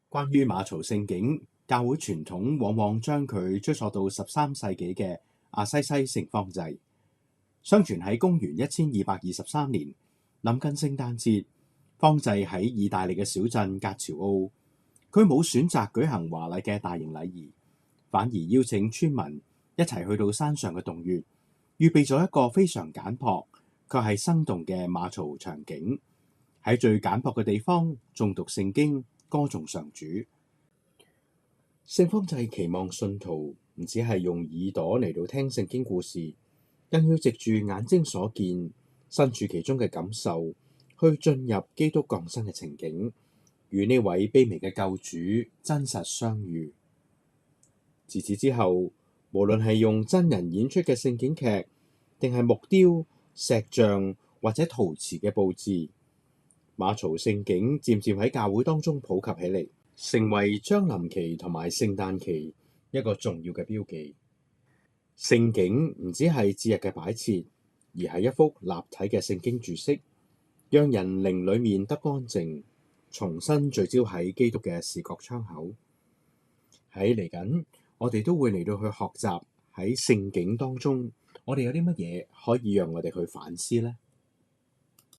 關於馬槽聖境，教會傳統往往將佢追溯到13世紀嘅阿西西聖方濟。相傳喺公元1223年，臨近聖誕節，方濟喺意大利嘅小鎮格潮奧，佢冇選擇舉行華麗嘅大型禮儀，反而邀請村民一齊去到山上嘅洞穴，預備咗一個非常簡樸卻係生動嘅馬槽場景，喺最簡樸嘅地方誦讀聖經，歌頌上主。聖方濟期望信徒唔只係用耳朵嚟到聽聖經故事，更要藉住眼睛所見，身處其中嘅感受，去進入基督降生嘅情景，與呢位卑微嘅救主真實相遇。自此之後，無論係用真人演出嘅聖景劇，定係木雕、石像或者陶瓷嘅佈置，馬槽聖景漸漸喺教會當中普及起嚟，成為將臨期同埋聖誕期一個重要嘅標記。聖景唔只係節日嘅擺設，而係一幅立體嘅聖經注釋，讓人靈裡面得安靜，重新聚焦喺基督嘅視覺窗口。喺嚟緊，我哋都會嚟到去學習喺聖景當中，我哋有啲乜嘢可以讓我哋去反思呢？